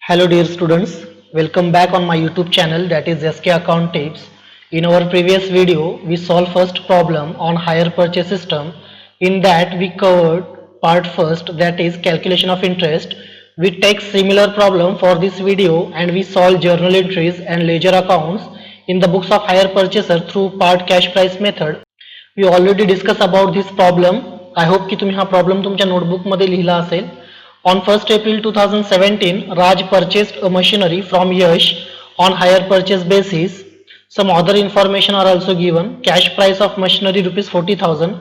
Hello dear students, welcome back on my YouTube channel, that is SK Account Tips. In our previous video, we solved first problem on hire purchase system. In that we covered part first, that is calculation of interest. We take similar problem for this video and we solve journal entries and ledger accounts in the books of hire purchaser through part cash price method. We already discussed about this problem. I hope की तुम्ही हा problem तुमच्या notebook मध्ये लिहिला असेल. On 1st April 2017, Raj purchased a machinery from Yash on hire purchase basis. Some other information are also given. Cash price of machinery rupees 40,000,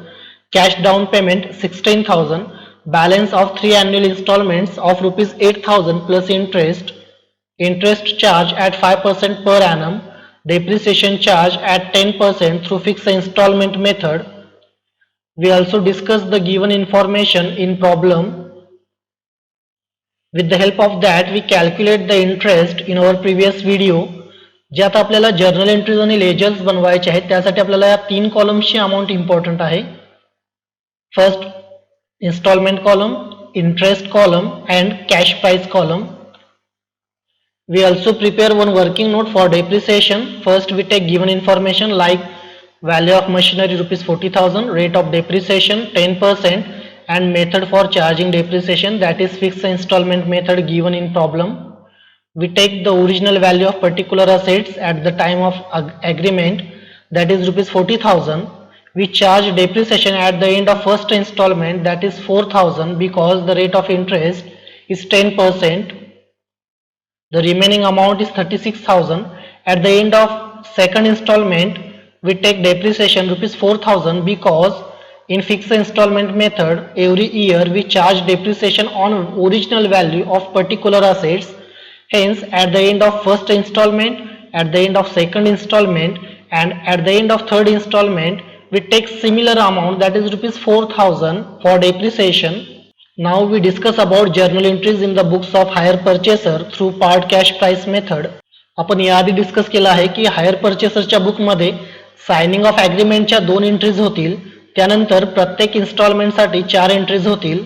cash down payment 16,000, balance of 3 annual installments of rupees 8,000 plus interest charge at 5% per annum, depreciation charge at 10% through fixed installment method. We also discussed the given information in problem. With the help of that we calculate the interest in our previous video. जे आता आपल्याला journal entries आणि ledgers बनवायचे आहेत त्यासाठी आपल्याला या तीन कॉलम्सची अमाउंट इम्पॉर्टंट आहे. First instalment column, interest column and cash price column. We also prepare one working note for depreciation. First we take given information like value of machinery rupees 40,000, rate of depreciation 10%, and method for charging depreciation, that is fixed installment method given in problem. We take the original value of particular assets at the time of agreement, that is rupees 40,000. We charge depreciation at the end of first installment, that is 4,000, because the rate of interest is 10%. The remaining amount is 36,000. At the end of second installment we take depreciation rupees 4,000 because in fixed installment method every year we charge depreciation on original value of particular assets. Hence at the end of first installment, at the end of second installment, and at the end of third installment we take similar amount, that is rupees 4,000 for depreciation. Now we discuss about journal entries in the books of hire purchaser through part cash price method. आपण याआधी discuss केला आहे की higher परचेसरच्या बुकमध्ये signing off ॲग्रीमेंटच्या 2 entries होतील. त्यानंतर प्रत्येक इन्स्टॉलमेंटसाठी 4 एंट्रीज होतील.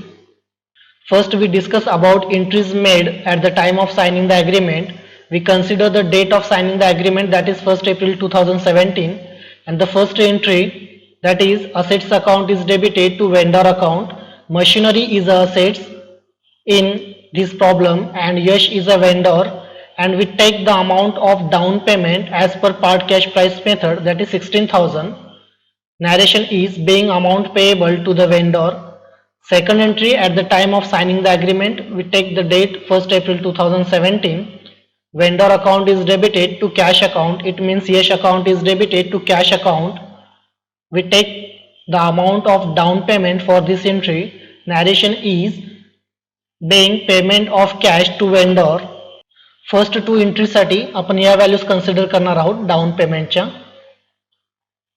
First we discuss about entries made at the time of signing the agreement. We consider the date of signing the agreement, that is 1st April 2017, and the first entry, that is assets account is debited to vendor account. Machinery is assets in this problem and Yash is a vendor, and we take the amount of down payment as per part cash price method, that is 16,000. Narration is being amount payable to the vendor. Second entry, at the time of signing the agreement we take the date 1st April 2017. Vendor account is debited to cash account, it means Yash account is debited to cash account. We take the amount of down payment for this entry. Narration is being payment of cash to vendor. First 2 एंट्रीसाठी आपण या values consider करणार आहोत down पेमेंटच्या.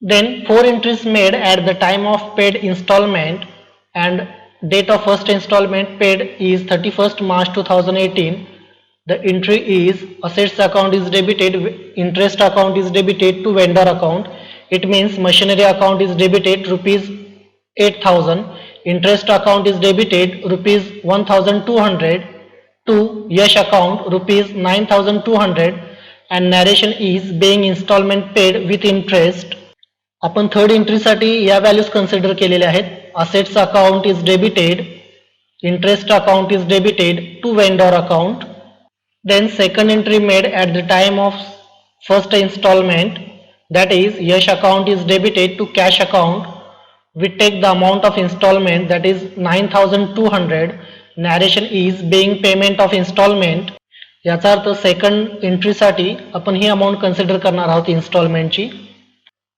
Then 4 entries made at the time of paid installment, and date of first installment paid is 31st March 2018. The entry is assets account is debited, interest account is debited to vendor account. It means machinery account is debited rupees 8,000, interest account is debited rupees 1,200 to Yash account rupees 9,200, and narration is being installment paid with interest. आपण third एंट्रीसाठी या values consider केलेल्या आहेत. Assets account is debited, interest account is debited to vendor account. Then second entry made at the time of first instalment, that is Yash account is debited to cash account. We take the amount of installment, that is 9,200. Narration is being payment of installment. याचा अर्थ second एंट्रीसाठी आपण ही amount consider करणार आहोत इन्स्टॉलमेंटची.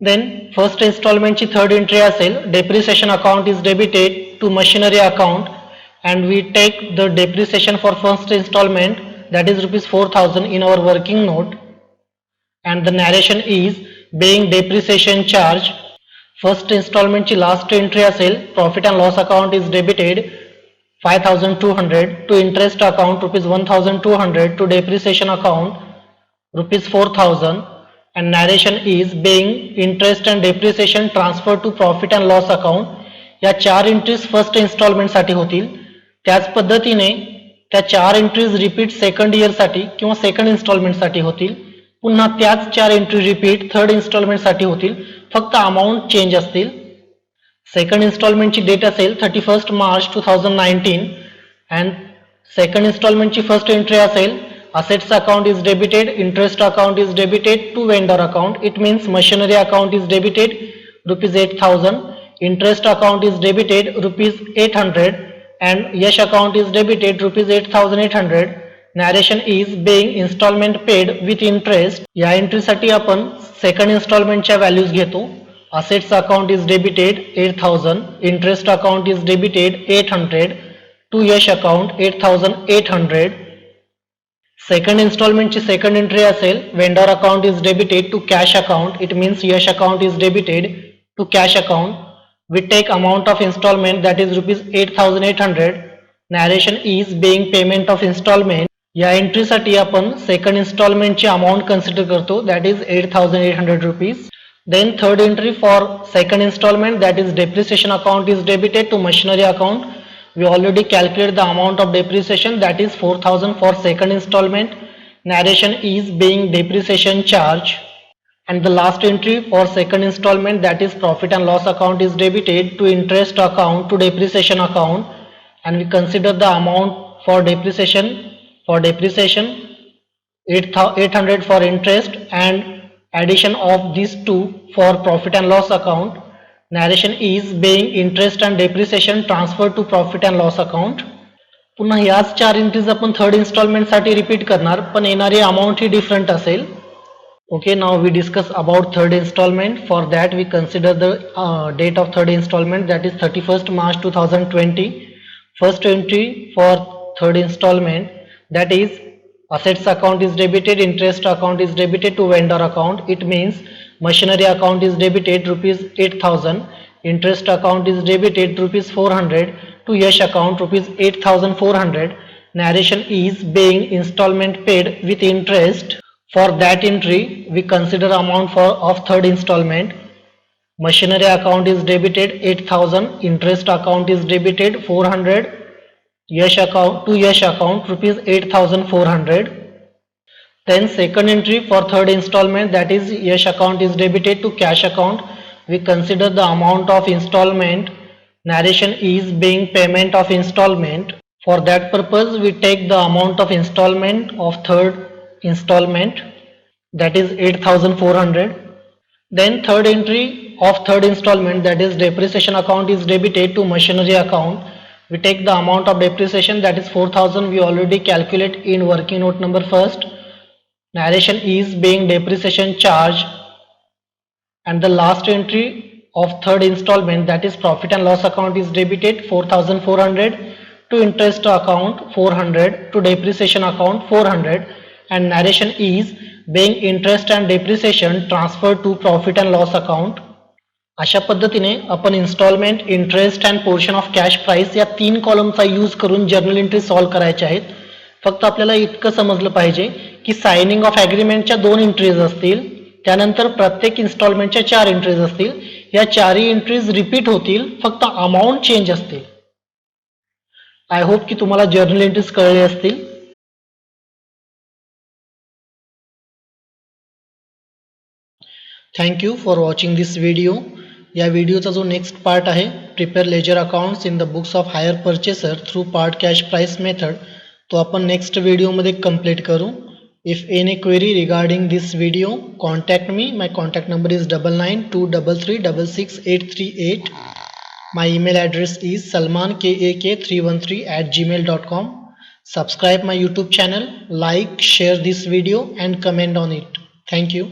Then first इन्स्टॉलमेंटची third entry असेल depreciation account is debited to machinery account, and we take the depreciation for first instalment, that is rupees 4,000 in our working note, and the narration is being depreciation charge. First इन्स्टॉलमेंटची last entry असेल profit and loss account is debited 5,200 to interest account rupees 1,200 to depreciation account rupees 4,000, and narration is being interest and depreciation transferred to profit and loss account. या 4 entries first instalment साठी होतील. त्याच पद्धतीने त्या 4 entries repeat second इयरसाठी किंवा second इन्स्टॉलमेंटसाठी होतील. पुन्हा त्याच 4 एंट्री रिपीट थर्ड इन्स्टॉलमेंटसाठी होतील, फक्त अमाऊंट चेंज असतील. सेकंड इन्स्टॉलमेंटची डेट असेल 31 मार्च 2019 अँड सेकंड इन्स्टॉलमेंटची फर्स्ट एंट्री असेल assets account is debited, interest account is debited to vendor account. It means machinery account is debited rupees 8,000, interest account is debited rupees 800 and Yash account is debited rupees 8,800. Narration is being installment paid with interest. या एंट्रीसाठी आपण second इन्स्टॉलमेंटच्या values घेतो. assets account is debited 8,000, interest account is debited 800 to Yash account 8,800. Second इन्स्टॉलमेंटची second entry असेल vendor account is debited to cash account. It means Yash account is debited to cash account. We take amount of instalment that is rupees 8,800. Narration is being payment of instalment. या एंट्रीसाठी आपण second इन्स्टॉलमेंटची amount consider करतो that is 8,800 rupees. Then third entry for second instalment that is depreciation account is debited to machinery account. We already calculated the amount of depreciation that is 4,000 for second installment. Narration is being depreciation charge. And the last entry for second installment that is profit and loss account is debited to interest account to depreciation account. And we consider the amount for depreciation. For depreciation 800 for interest and addition of these two for profit and loss account. Narration is being interest and depreciation transferred to profit and loss account. पुन्हा याच 4 entries आपण third इन्स्टॉलमेंटसाठी repeat करणार, पण येणारी amount ही different असेल. Okay, now we discuss about third instalment. For that we consider the date of third instalment that is 31 March 2020. First entry for third instalment that is assets account is debited, interest account is debited to vendor account. It means machinery account is debited rupees 8,000, interest account is debited rupees 400 to Yash account rupees 8,400. Narration is being installment paid with interest. For that entry we consider amount of third installment. Machinery account is debited 8,000, interest account is debited 400, Yash account rupees 8,400. Then second entry for third installment that is Yash account is debited to cash account. We consider the amount of installment. Narration is being payment of installment. For that purpose we take the amount of installment of third installment that is 8,400. Then third entry of third installment that is depreciation account is debited to machinery account. We take the amount of depreciation that is 4,000. We already calculate in working note number first. Narration is being depreciation charge. And the last entry of third installment that is profit and loss account is debited 4,400 to interest account 400 to depreciation account 400. And narration is being interest and depreciation transferred to profit and loss account. अशा पद्धतीने आपण instalment, interest and portion of cash price या 3 कॉलमचा use करून journal entry solve करायच्या आहेत. फक्त आपल्याला इतकं समजलं पाहिजे की सायनिंग ऑफ ॲग्रीमेंटच्या 2 एंट्रीज असतील, त्यानंतर प्रत्येक इन्स्टॉलमेंटच्या 4 एंट्रीज असतील. या 4ही एंट्रीज रिपीट होतील, फक्त अमाऊंट चेंज असतील. आय होप की तुम्हाला जर्नल एंट्रीज कळले असतील. Thank you for watching this video. या व्हिडिओचा जो नेक्स्ट पार्ट आहे prepare ledger accounts in the books of hire purchaser through part cash price method, तो आपण नेक्स्ट व्हिडिओमध्ये कंप्लीट करू. If any query regarding this video contact me. My contact number is 9923366838. My email address is salmankak313@gmail.com. Subscribe my YouTube channel, like, share this video and comment on it. Thank you.